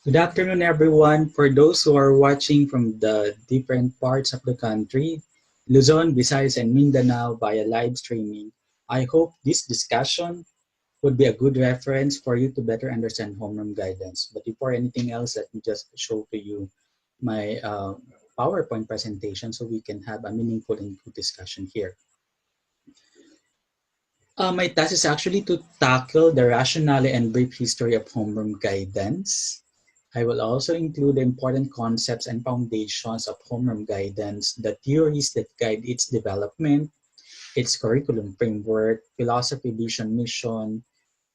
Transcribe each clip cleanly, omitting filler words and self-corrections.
Good afternoon, everyone. For those who are watching from the different parts of the country, Luzon, Visayas, and Mindanao via live streaming, I hope this discussion would be a good reference for you to better understand homeroom guidance. But before anything else, let me just show to you my PowerPoint presentation so we can have a meaningful and good discussion here. My task is actually to tackle the rationale and brief history of homeroom guidance. I will also include the important concepts and foundations of homeroom guidance, the theories that guide its development, its curriculum framework, philosophy, vision, mission,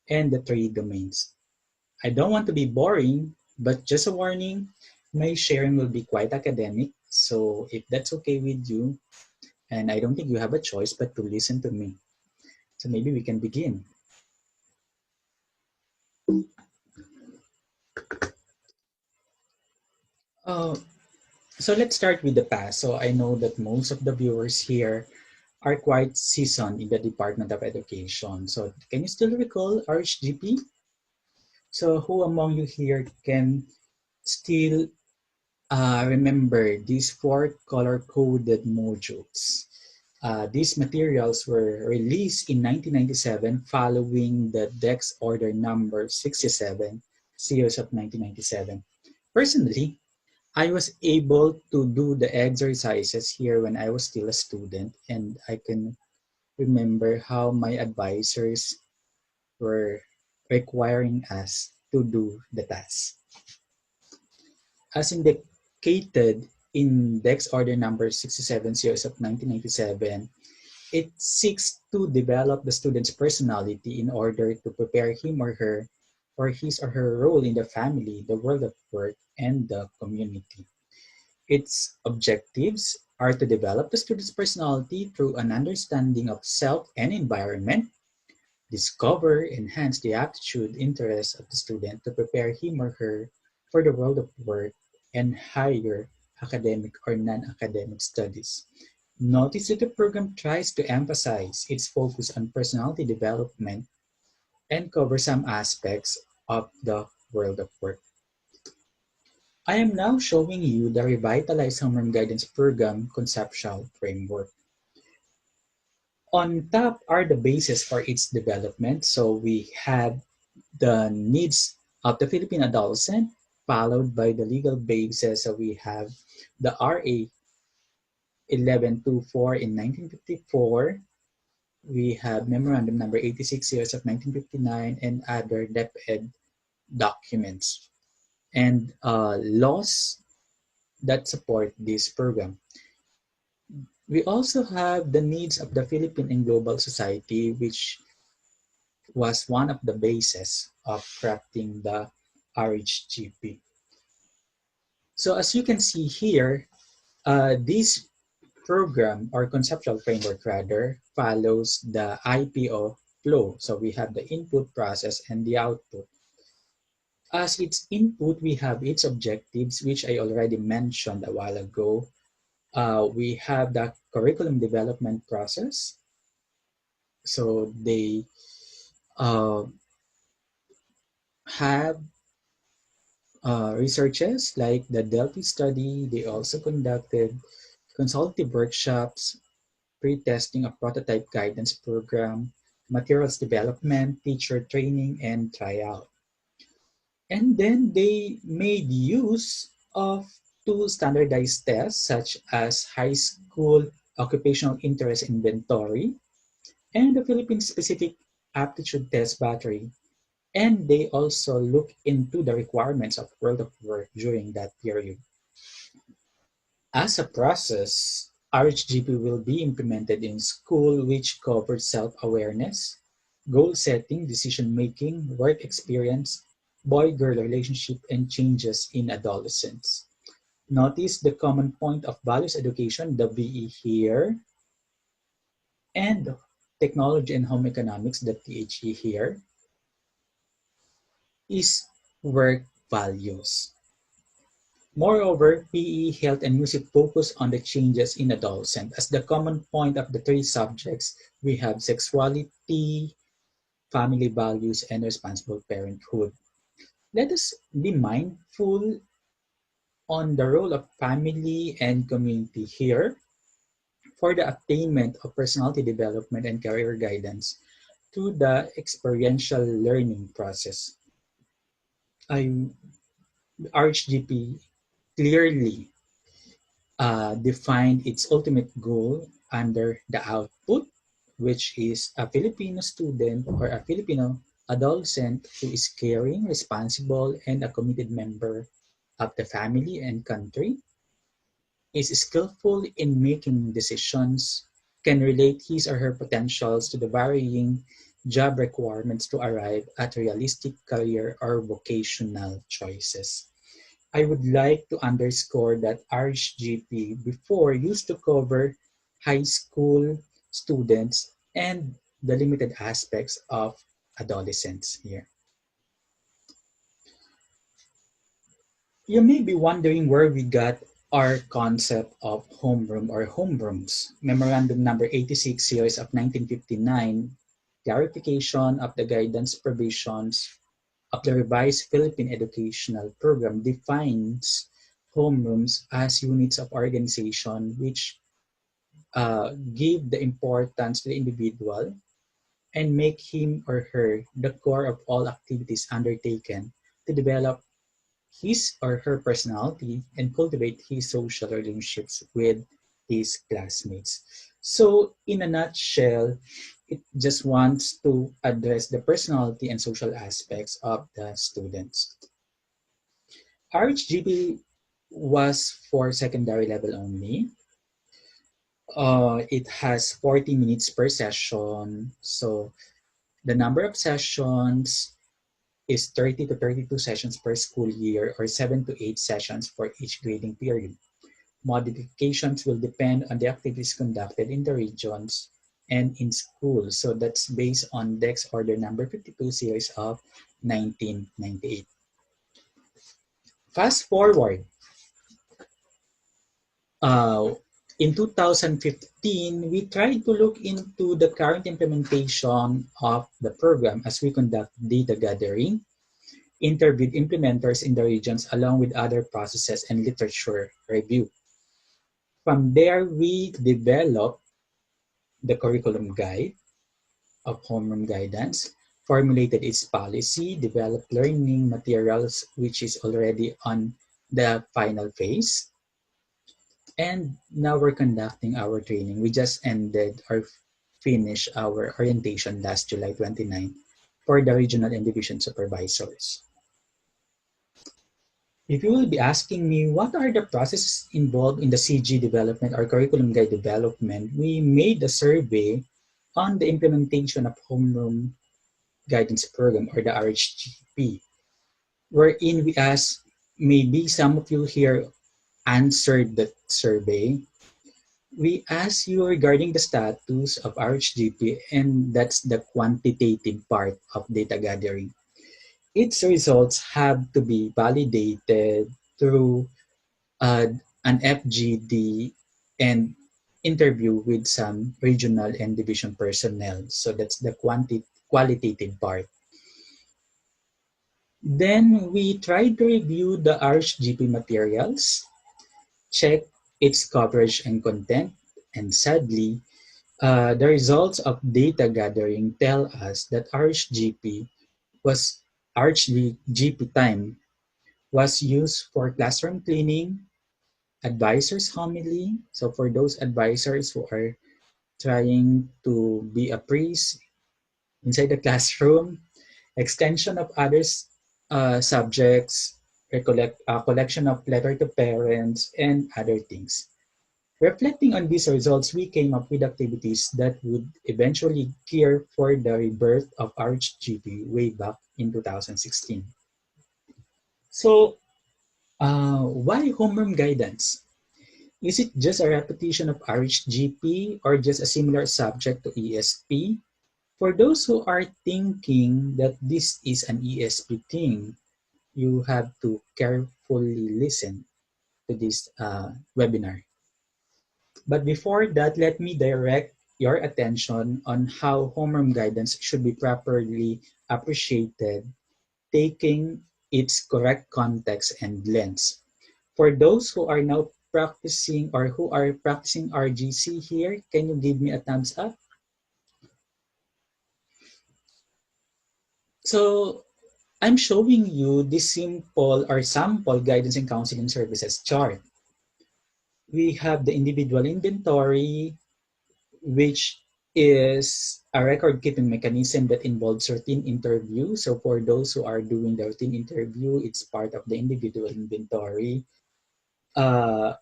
and the three domains. I don't want to be boring, but just a warning, my sharing will be quite academic, so if that's okay with you, and I don't think you have a choice but to listen to me. So maybe we can begin. Uh, so let's start with the past. So I know that most of the viewers here are quite seasoned in the Department of Education. So can you still recall RHGP? So who among you here can still remember these four color-coded modules? These materials were released in 1997 following the DEX Order number 67, series of 1997. Personally, I was able to do the exercises here when I was still a student, and I can remember how my advisors were requiring us to do the task. As indicated in DEX Order number 67 series of 1997, it seeks to develop the student's personality in order to prepare him or her for his or her role in the family, the world of work, and the community. Its objectives are to develop the student's personality through an understanding of self and environment, discover, enhance the aptitude, interests of the student to prepare him or her for the world of work and higher academic or non-academic studies. Notice that the program tries to emphasize its focus on personality development and cover some aspects of the world of work. I am now showing you the revitalized homeroom guidance program conceptual framework. On top are the bases for its development. So we have the needs of the Philippine adolescent, followed by the legal basis. So we have the RA 1124 in 1954. We have Memorandum Number 86 series of 1959 and other DepEd documents and laws that support this program. We also have the needs of the Philippine and global society, which was one of the bases of crafting the RHGP. So as you can see here, this program or conceptual framework rather follows the IPO flow. So we have the input process and the output. As its input, we have its objectives, which I already mentioned a while ago. We have the curriculum development process. So they uh, have researches like the Delphi study. They also conducted consultative workshops, pre-testing of prototype guidance program, materials development, teacher training, and tryout. And then they made use of two standardized tests such as high school occupational interest inventory and the Philippine-specific aptitude test battery. And they also look into the requirements of World of Work during that period. As a process, RHGP will be implemented in school, which covers self-awareness, goal setting, decision-making, work experience, boy-girl relationship, and changes in adolescence. Notice the common point of values education, the VE here, and technology and home economics, the THE here, is work values. Moreover, PE, health, and music focus on the changes in adolescent. As the common point of the three subjects, we have sexuality, family values, and responsible parenthood. Let us be mindful on the role of family and community here for the attainment of personality development and career guidance to the experiential learning process. I RHGP clearly defined its ultimate goal under the output, which is a Filipino student or a Filipino adolescent who is caring, responsible, and a committed member of the family and country, is skillful in making decisions, can relate his or her potentials to the varying job requirements to arrive at realistic career or vocational choices. I would like to underscore that RHGP before used to cover high school students and the limited aspects of adolescents here. You may be wondering where we got our concept of homeroom or homerooms. Memorandum number 86 series of 1959, clarification of the guidance provisions of the revised Philippine Educational Program defines homerooms as units of organization which give the importance to the individual and make him or her the core of all activities undertaken to develop his or her personality and cultivate his social relationships with his classmates. So, in a nutshell, it just wants to address the personality and social aspects of the students. RHGP was for secondary level only. It has 40 minutes per session. So, the number of sessions is 30 to 32 sessions per school year or 7 to 8 sessions for each grading period. Modifications will depend on the activities conducted in the regions and in schools. So that's based on Dex Order number 52 series of 1998. Fast forward, uh, in 2015, we tried to look into the current implementation of the program as we conduct data gathering, interviewed implementers in the regions along with other processes and literature review. From there, we developed the curriculum guide of homeroom guidance, formulated its policy, developed learning materials, which is already on the final phase. And now we're conducting our training. We just ended or finished our orientation last July 29 for the regional and division supervisors. If you will be asking me what are the processes involved in the CG development or curriculum guide development, we made a survey on the implementation of homeroom guidance program or the RHGP, wherein we asked, maybe some of you here answered that survey. We asked you regarding the status of RHGP, and that's the quantitative part of data gathering. Its results have to be validated through uh, an FGD and interview with some regional and division personnel. So that's the qualitative part. Then we tried to review the RHGP materials, check its coverage and content, and sadly, the results of data gathering tell us that RHGP time was used for classroom cleaning, advisors homily. So for those advisors who are trying to be a priest inside the classroom, extension of others subjects, collection of letter to parents, and other things. Reflecting on these results, we came up with activities that would eventually gear for the rebirth of RHGP way back in 2016. So, why homeroom guidance? Is it just a repetition of RHGP or just a similar subject to ESP? For those who are thinking that this is an ESP thing, you have to carefully listen to this webinar. But before that, let me direct your attention on how homeroom guidance should be properly appreciated, taking its correct context and lens. For those who are now practicing or who are practicing RGC here, can you give me a thumbs up? So I'm showing you this simple or sample guidance and counseling services chart. We have the individual inventory, which is a record keeping mechanism that involves routine interview. So for those who are doing the routine interview, it's part of the individual inventory. Uh,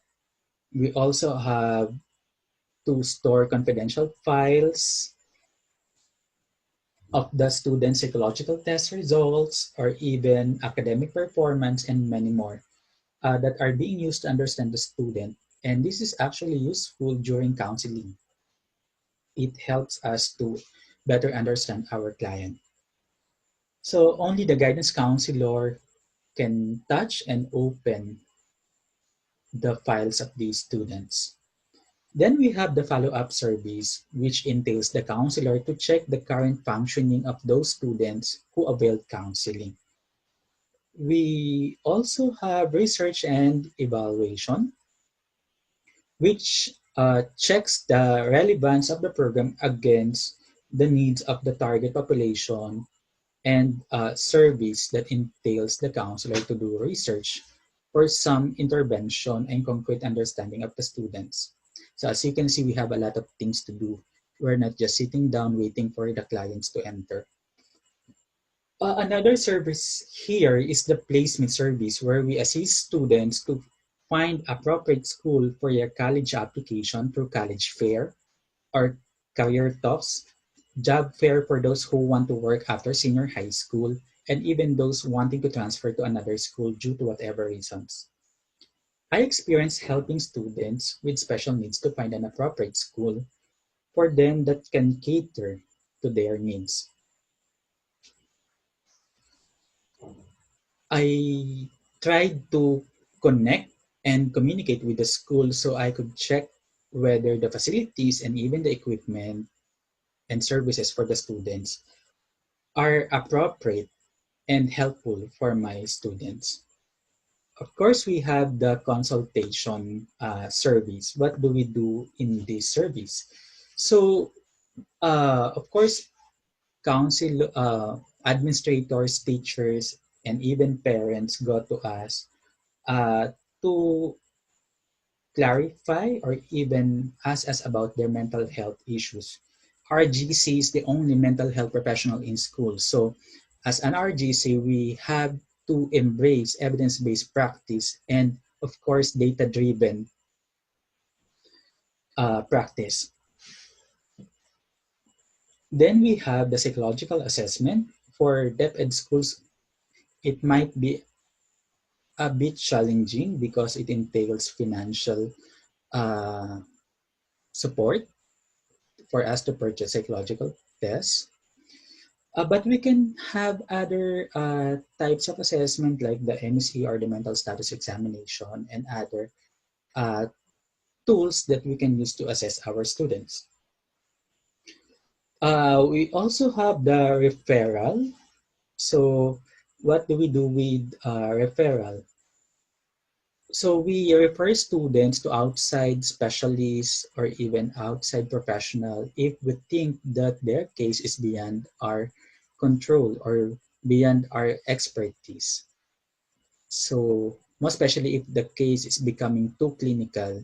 we also have to store confidential files of the student psychological test results or even academic performance and many more that are being used to understand the student. And this is actually useful during counseling. It helps us to better understand our client. So only the guidance counselor can touch and open the files of these students. Then we have the follow-up service, which entails the counselor to check the current functioning of those students who availed counseling. We also have research and evaluation, which checks the relevance of the program against the needs of the target population and service that entails the counselor to do research for some intervention and concrete understanding of the students. So as you can see, we have a lot of things to do. We're not just sitting down waiting for the clients to enter. Another service here is the placement service where we assist students to find appropriate school for their college application through college fair or career talks, job fair for those who want to work after senior high school, and even those wanting to transfer to another school due to whatever reasons. I experienced helping students with special needs to find an appropriate school for them that can cater to their needs. I tried to connect and communicate with the school so I could check whether the facilities and even the equipment and services for the students are appropriate and helpful for my students. Of course, we have the consultation service. What do we do in this service? So, of course, council, administrators, teachers, and even parents go to us to clarify or even ask us about their mental health issues. RGC is the only mental health professional in school. So, as an RGC, we have to embrace evidence based practice and, of course, data driven practice. Then we have the psychological assessment. For deaf ed schools, it might be a bit challenging because it entails financial uh, support for us to purchase psychological tests. But we can have other types of assessment like the MSE or the mental status examination and other uh, tools that we can use to assess our students. We also have the referral. So what do we do with referral? So we refer students to outside specialists or even outside professional if we think that their case is beyond our control or beyond our expertise. So most especially if the case is becoming too clinical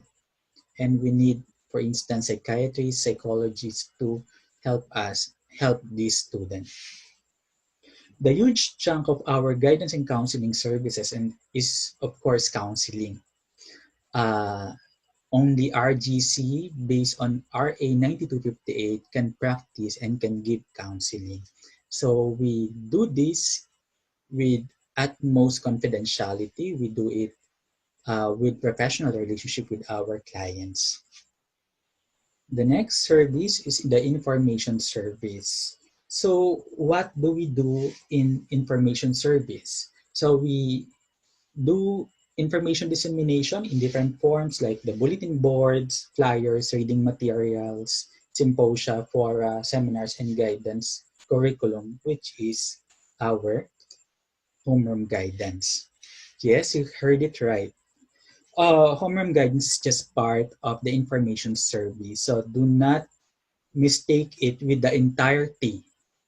and we need, for instance, psychiatrists, psychologists to help us help this student. The huge chunk of our guidance and counseling services and is of course counseling. Uh, Only RGC based on RA 9258 can practice and can give counseling. So we do this with utmost confidentiality. We do it with professional relationship with our clients. The next service is the information service. So what do we do in information service? So we do information dissemination in different forms like the bulletin boards, flyers, reading materials, symposia, fora, seminars, and guidance curriculum, which is our homeroom guidance. Yes, you heard it right. Homeroom guidance is just part of the information survey, so do not mistake it with the entirety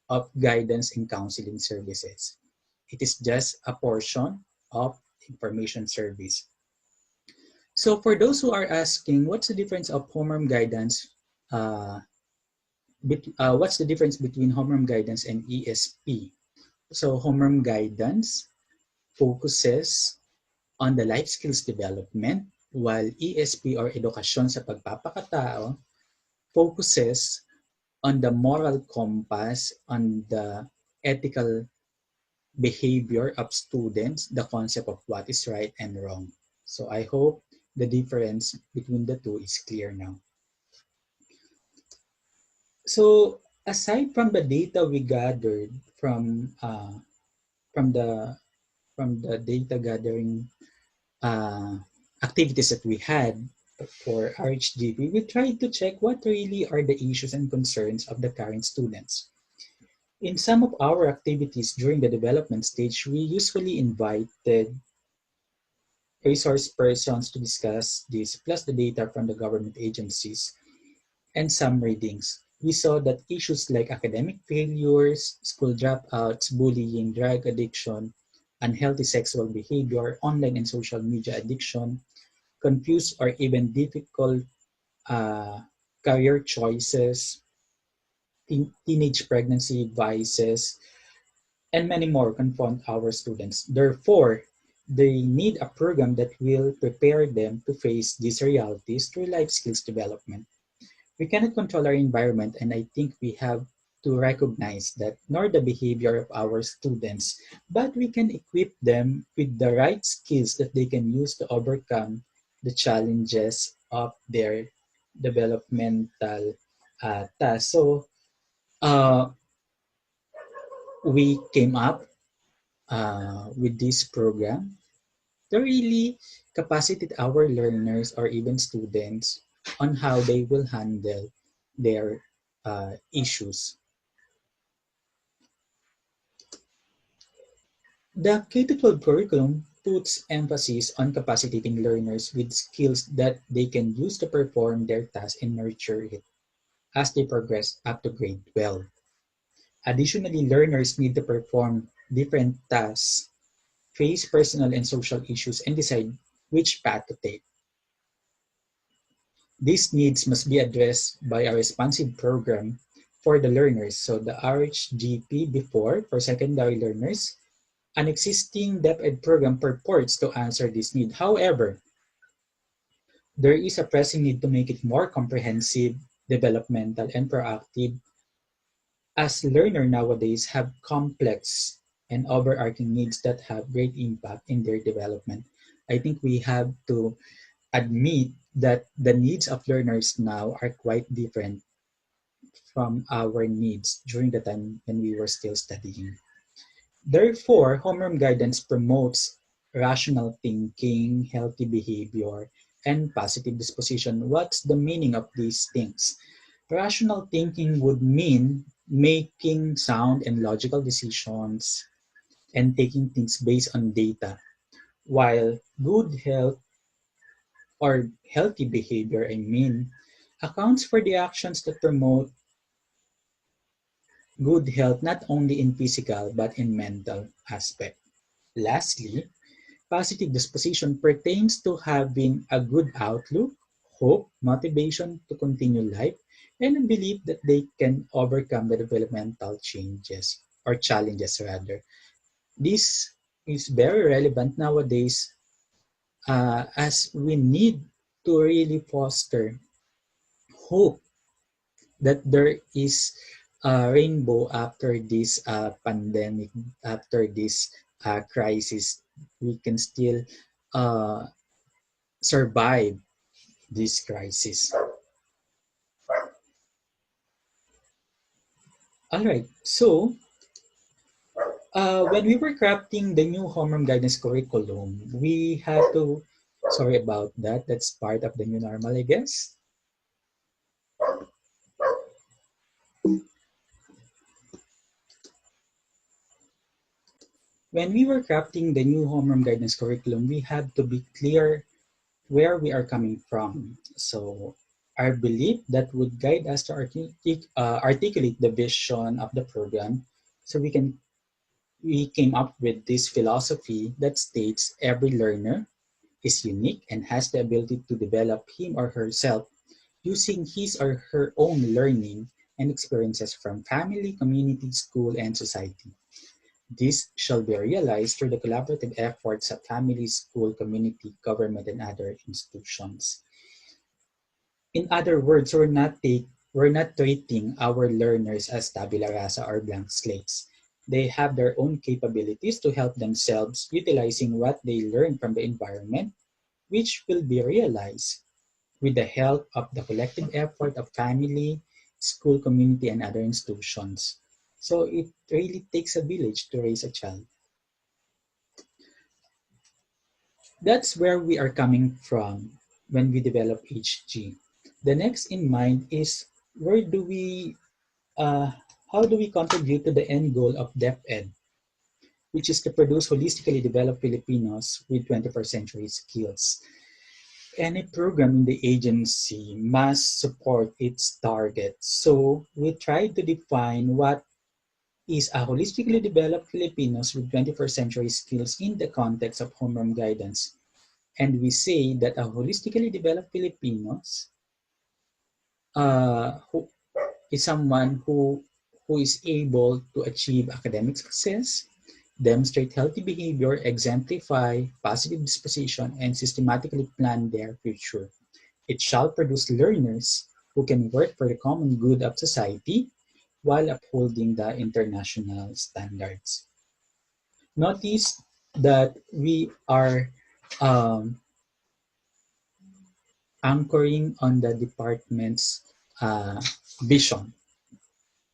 of guidance and counseling services. It is just a portion of information service. So for those who are asking, what's the difference of homeroom guidance? Uh, what's the difference between homeroom guidance and ESP? So homeroom guidance focuses on the life skills development, while ESP or edukasyon sa pagpapakatao focuses on the moral compass, on the ethical behavior of students, the concept of what is right and wrong. So I hope the difference between the two is clear now. So aside from the data we gathered from the from the data gathering uh, activities that we had for RHGP, we tried to check what really are the issues and concerns of the current students. In some of our activities during the development stage, we usually invited resource persons to discuss this, plus the data from the government agencies and some readings. We saw that issues like academic failures, school dropouts, bullying, drug addiction, unhealthy sexual behavior, online and social media addiction, confused or even difficult uh, career choices, teenage pregnancy vices, and many more confront our students. Therefore, they need a program that will prepare them to face these realities through life skills development. We cannot control our environment, and I think we have to recognize that, nor the behavior of our students, but we can equip them with the right skills that they can use to overcome the challenges of their developmental tasks. So, uh, we came up with this program to really capacitate our learners or even students on how they will handle their issues. The K-12 curriculum puts emphasis on capacitating learners with skills that they can use to perform their task and nurture it as they progress up to grade 12. Additionally, learners need to perform different tasks, face personal and social issues, and decide which path to take. These needs must be addressed by a responsive program for the learners. So the RHGP before for secondary learners, an existing DepEd program purports to answer this need. However, there is a pressing need to make it more comprehensive, developmental, and proactive, as learners nowadays have complex and overarching needs that have great impact in their development. I think we have to admit that the needs of learners now are quite different from our needs during the time when we were still studying. Therefore, homeroom guidance promotes rational thinking, healthy behavior, and positive disposition. What's the meaning of these things? Rational thinking would mean making sound and logical decisions and taking things based on data, while good health or healthy behavior, I mean, accounts for the actions that promote good health not only in physical but in mental aspect. Lastly, positive disposition pertains to having a good outlook, hope, motivation to continue life, and a belief that they can overcome the developmental changes or challenges rather. This is very relevant nowadays as we need to really foster hope that there is a rainbow after this pandemic, after this crisis. We can still uh, survive this crisis. All right. So, when we were crafting the new homeroom guidance curriculum, we had to. Sorry about that. That's part of the new normal, I guess. When we were crafting the new homeroom guidance curriculum, we had to be clear where we are coming from. So, our belief that would guide us to articulate the vision of the program, so we came up with this philosophy that states every learner is unique and has the ability to develop him or herself using his or her own learning and experiences from family, community, school, and society. This shall be realized through the collaborative efforts of family, school, community, government, and other institutions. In other words, we're not treating our learners as tabula rasa or blank slates. They have their own capabilities to help themselves utilizing what they learn from the environment, which will be realized with the help of the collective effort of family, school, community, and other institutions. So it really takes a village to raise a child. That's where we are coming from when we develop HG. The next in mind is where do we, uh, how do we contribute to the end goal of DepEd, which is to produce holistically developed Filipinos with 21st century skills. Any program in the agency must support its target. So we try to define what is a holistically developed Filipinos with 21st century skills in the context of homeroom guidance. And we say that a holistically developed Filipinos who is someone who is able to achieve academic success, demonstrate healthy behavior, exemplify positive disposition, and systematically plan their future. It shall produce learners who can work for the common good of society while upholding the international standards. Notice that we are um, anchoring on the department's vision.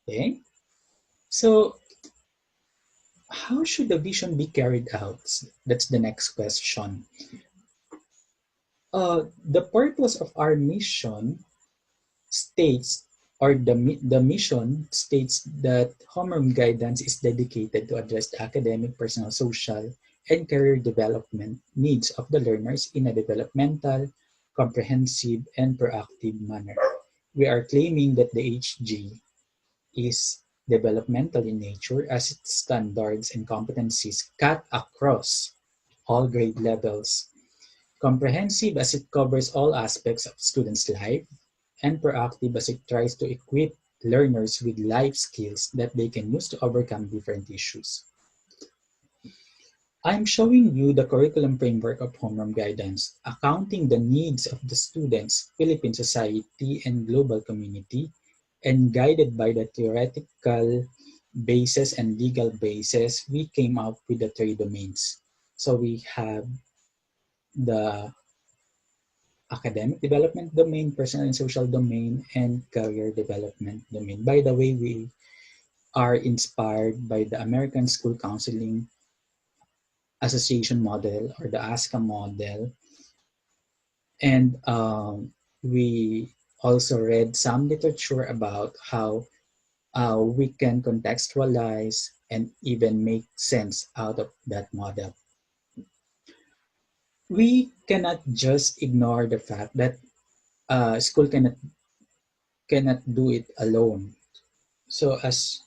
Okay, so how should the vision be carried out? That's the next question. The purpose of our mission states, or the mission states that homeroom guidance is dedicated to address the academic, personal, social, and career development needs of the learners in a developmental, comprehensive, and proactive manner. We are claiming that the HG is developmental in nature as its standards and competencies cut across all grade levels, comprehensive as it covers all aspects of students' life, and proactive as it tries to equip learners with life skills that they can use to overcome different issues. I'm showing you the curriculum framework of homeroom guidance, accounting the needs of the students, Philippine society, and global community, and guided by the theoretical basis and legal basis, we came up with the three domains. So we have the academic development domain, personal and social domain, and career development domain. By the way, we are inspired by the American School Counseling Association model or the ASCA model. And we also read some literature about how we can contextualize and even make sense out of that model. We cannot just ignore the fact that school cannot do it alone. So as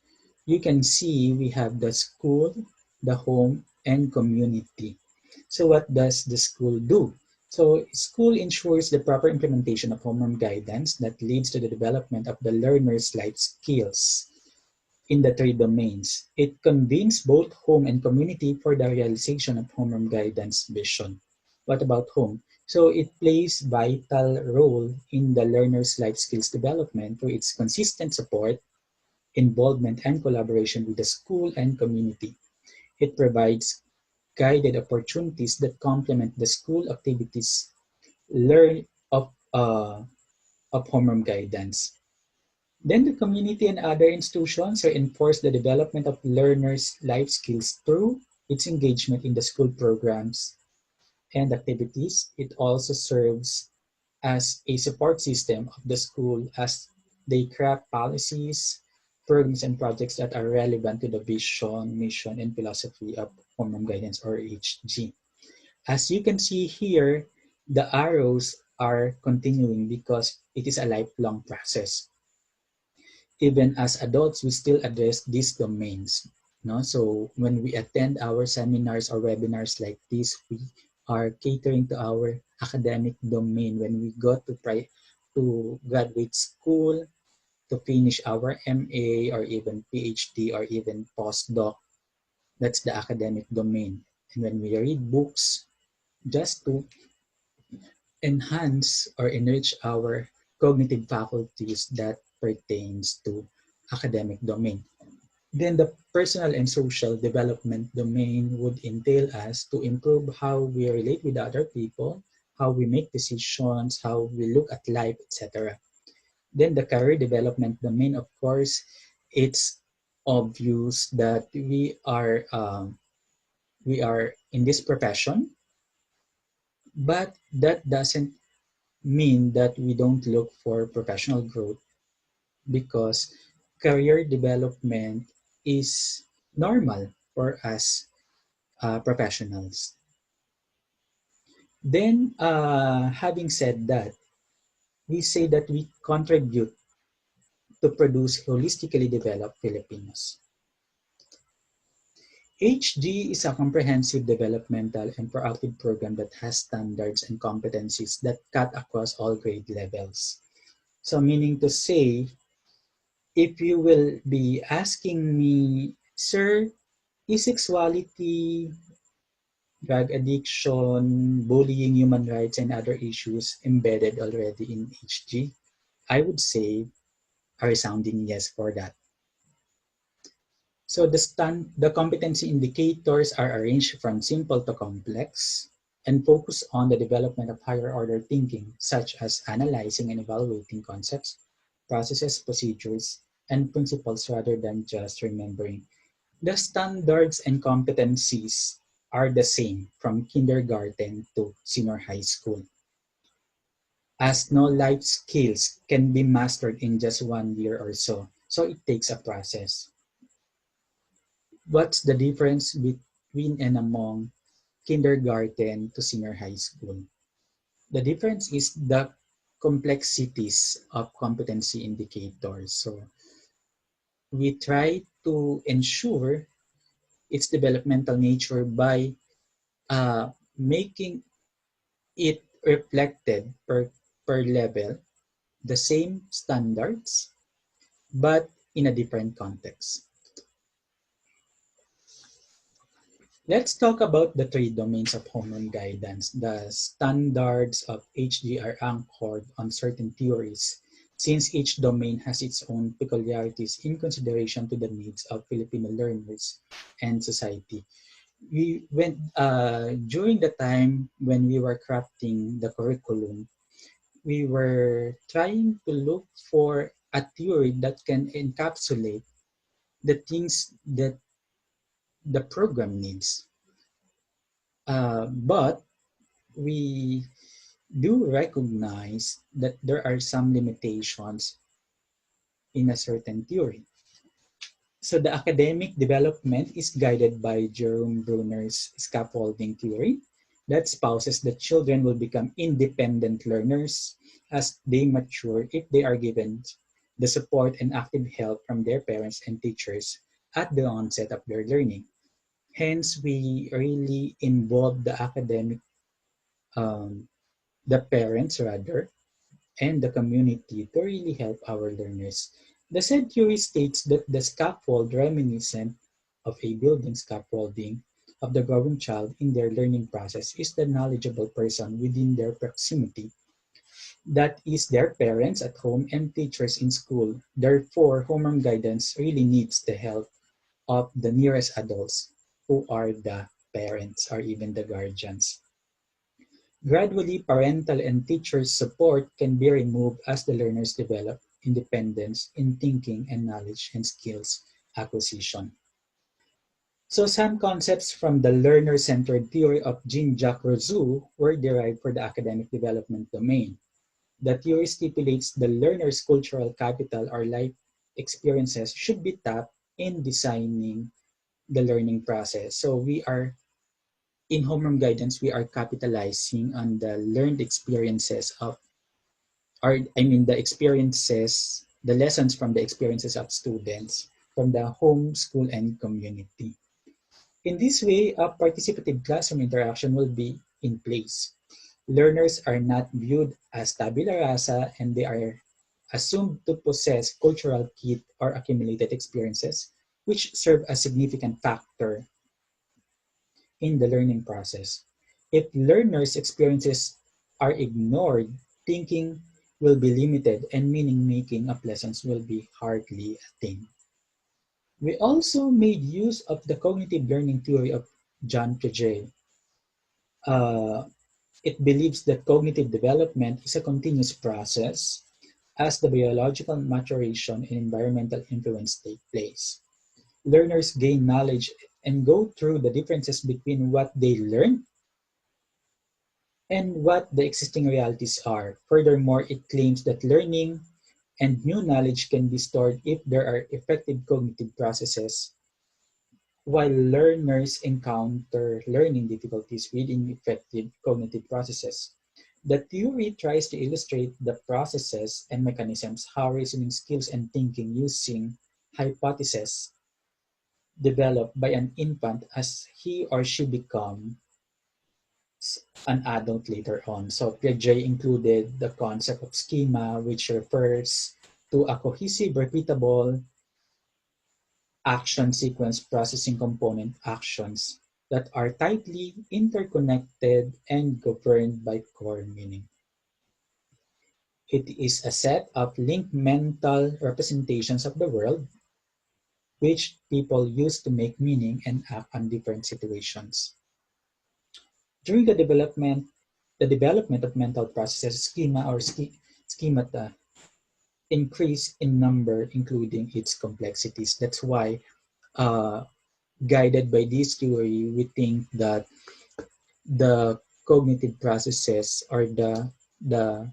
you can see, we have the school, the home, and community. So what does the school do? So school ensures the proper implementation of homeroom guidance that leads to the development of the learner's life skills in the three domains. It convenes both home and community for the realization of homeroom guidance vision. What about home? So it plays vital role in the learner's life skills development through its consistent support, involvement, and collaboration with the school and community. It provides guided opportunities that complement the school activities learn of homeroom guidance. Then the community and other institutions reinforce the development of learners' life skills through its engagement in the school programs and activities. It also serves as a support system of the school as they craft policies, programs, and projects that are relevant to the vision, mission, and philosophy of homeroom guidance or HG. As you can see here, the arrows are continuing because it is a lifelong process. Even as adults, we still address these domains. No? So when we attend our seminars or webinars like this, we are catering to our academic domain. When we go to graduate school, to finish our MA or even PhD or even postdoc, that's the academic domain. And when we read books, just to enhance or enrich our cognitive faculties that pertains to academic domain. Then the personal and social development domain would entail us to improve how we relate with other people, how we make decisions, how we look at life, etc. Then the career development domain, of course, it's obvious that we are in this profession, but that doesn't mean that we don't look for professional growth because career development is normal for us professionals. Then, having said that, we say that we contribute to produce holistically developed Filipinos. HG is a comprehensive developmental and proactive program that has standards and competencies that cut across all grade levels. So, meaning to say, if you will be asking me, sir, is sexuality, drug addiction, bullying, human rights, and other issues embedded already in HG? I would say a resounding yes for that. So the competency indicators are arranged from simple to complex and focus on the development of higher order thinking, such as analyzing and evaluating concepts, processes, procedures, and principles rather than just remembering. The standards and competencies are the same from kindergarten to senior high school, as no life skills can be mastered in just 1 year or so. So it takes a process. What's the difference between and among kindergarten to senior high school? The difference is the complexities of competency indicators. So we try to ensure its developmental nature by making it reflected per level, the same standards, but in a different context. Let's talk about the three domains of homeroom guidance. The standards of HG are anchored on certain theories, since each domain has its own peculiarities in consideration to the needs of Filipino learners and society. We went during the time when we were crafting the curriculum, we were trying to look for a theory that can encapsulate the things that the program needs. But we do recognize that there are some limitations in a certain theory. So the academic development is guided by Jerome Bruner's scaffolding theory that espouses that children will become independent learners as they mature if they are given the support and active help from their parents and teachers at the onset of their learning. Hence, we really involve the academic, um, the parents rather, and the community to really help our learners. The said theory states that the scaffold reminiscent of a building scaffolding of the growing child in their learning process is the knowledgeable person within their proximity. That is their parents at home and teachers in school. Therefore, homeroom guidance really needs the help of the nearest adults who are the parents or even the guardians. Gradually, parental and teacher support can be removed as the learners develop independence in thinking and knowledge and skills acquisition. So some concepts from the learner-centered theory of Jean-Jacques Rousseau were derived for the academic development domain. The theory stipulates the learner's cultural capital or life experiences should be tapped in designing the learning process. So we are in homeroom guidance, we are capitalizing on the learned experiences of, or I mean, the experiences, the lessons from the experiences of students from the home, school, and community. In this way, a participative classroom interaction will be in place. Learners are not viewed as tabula rasa and they are assumed to possess cultural kit or accumulated experiences, which serve as significant factor in the learning process. If learners' experiences are ignored, thinking will be limited and meaning making of lessons will be hardly attained. We also made use of the cognitive learning theory of John Piaget. Uh, it believes that cognitive development is a continuous process as the biological maturation and environmental influence take place. Learners gain knowledge and go through the differences between what they learn and what the existing realities are. Furthermore, it claims that learning and new knowledge can be stored if there are effective cognitive processes, while learners encounter learning difficulties with ineffective cognitive processes. The theory tries to illustrate the processes and mechanisms how reasoning skills and thinking using hypotheses developed by an infant as he or she becomes an adult later on. So Piaget included the concept of schema, which refers to a cohesive, repeatable action sequence processing component actions that are tightly interconnected and governed by core meaning. It is a set of linked mental representations of the world which people use to make meaning and act on different situations. During the development of mental processes, schemata increase in number, including its complexities. That's why, uh, guided by this theory, we think that the cognitive processes are the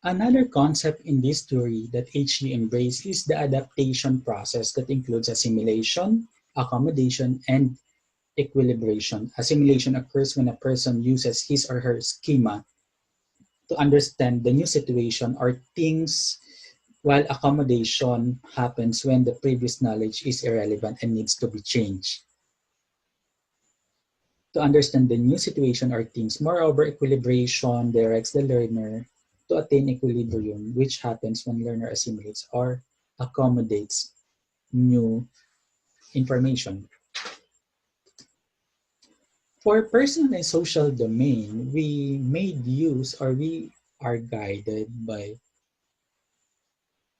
another concept in this theory that HG embraces is the adaptation process that includes assimilation, accommodation, and equilibration. Assimilation occurs when a person uses his or her schema to understand the new situation or things, while accommodation happens when the previous knowledge is irrelevant and needs to be changed. To understand the new situation or things, moreover, equilibration directs the learner to attain equilibrium, which happens when learner assimilates or accommodates new information. For personal and social domain, we made use or we are guided by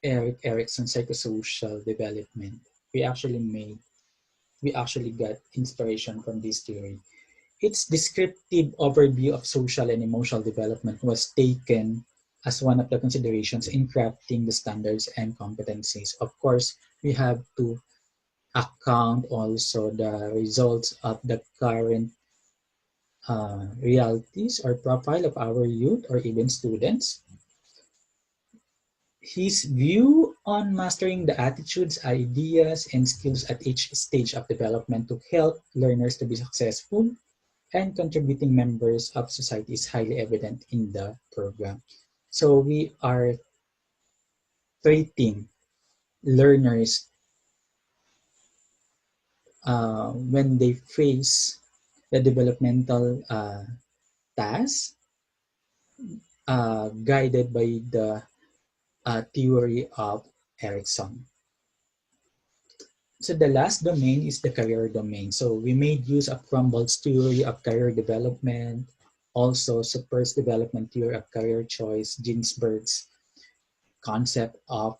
Eric Erickson's psychosocial development. We actually made we actually got inspiration from this theory. Its descriptive overview of social and emotional development was taken as one of the considerations in crafting the standards and competencies. Of course, we have to account also the results of the current realities or profile of our youth or even students. His view on mastering the attitudes, ideas, and skills at each stage of development to help learners to be successful and contributing members of society is highly evident in the program. So we are treating learners when they face the developmental tasks guided by the theory of Erickson. So the last domain is the career domain. So we made use of Crumbolt's theory of career development, also Super's development theory of career choice, Ginsberg's concept of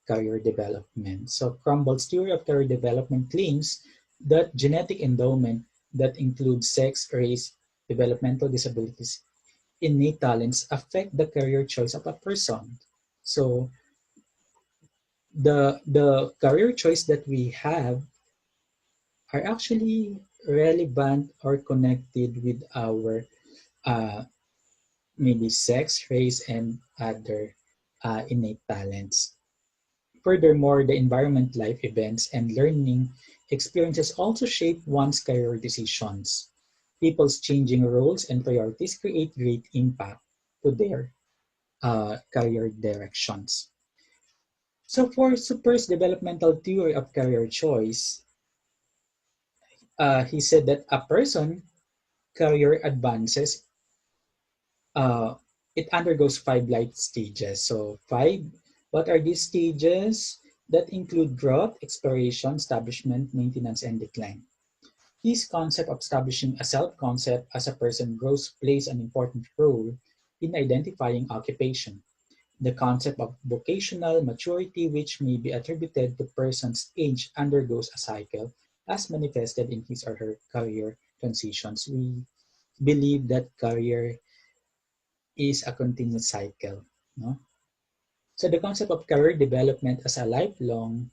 career development. So Crumbolt's theory of career development claims that genetic endowment that includes sex, race, developmental disabilities, innate talents affect the career choice of a person. So the career choice that we have are actually relevant or connected with our uh, maybe sex, race, and other innate talents. Furthermore, the environment, life events, and learning experiences also shape one's career decisions. People's changing roles and priorities create great impact to their career directions. So for Super's developmental theory of career choice, he said that a person career advances, uh, it undergoes five life stages. So five, what are these stages? That include growth, exploration, establishment, maintenance, and decline. His concept of establishing a self-concept as a person grows plays an important role in identifying occupation. The concept of vocational maturity, which may be attributed to person's age, undergoes a cycle as manifested in his or her career transitions. We believe that career is a continuous cycle. No? So the concept of career development as a lifelong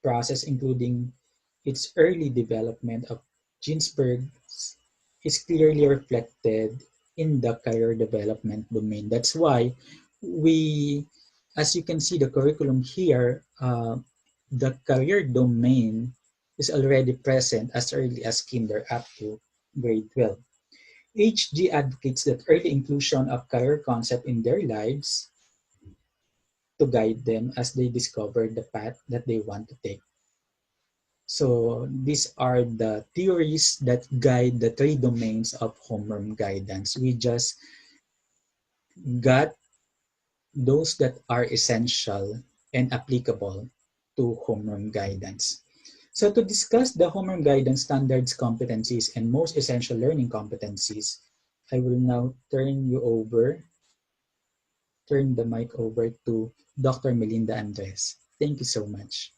process, including its early development of Ginsberg, is clearly reflected in the career development domain. That's why we, as you can see the curriculum here, the career domain is already present as early as kinder up to grade 12. HG advocates that early inclusion of career concept in their lives to guide them as they discover the path that they want to take. So these are the theories that guide the three domains of homeroom guidance. We just got those that are essential and applicable to homeroom guidance. So to discuss the homeroom guidance standards, competencies, and most essential learning competencies, I will now turn the mic over to Dr. Melinda Andres. Thank you so much.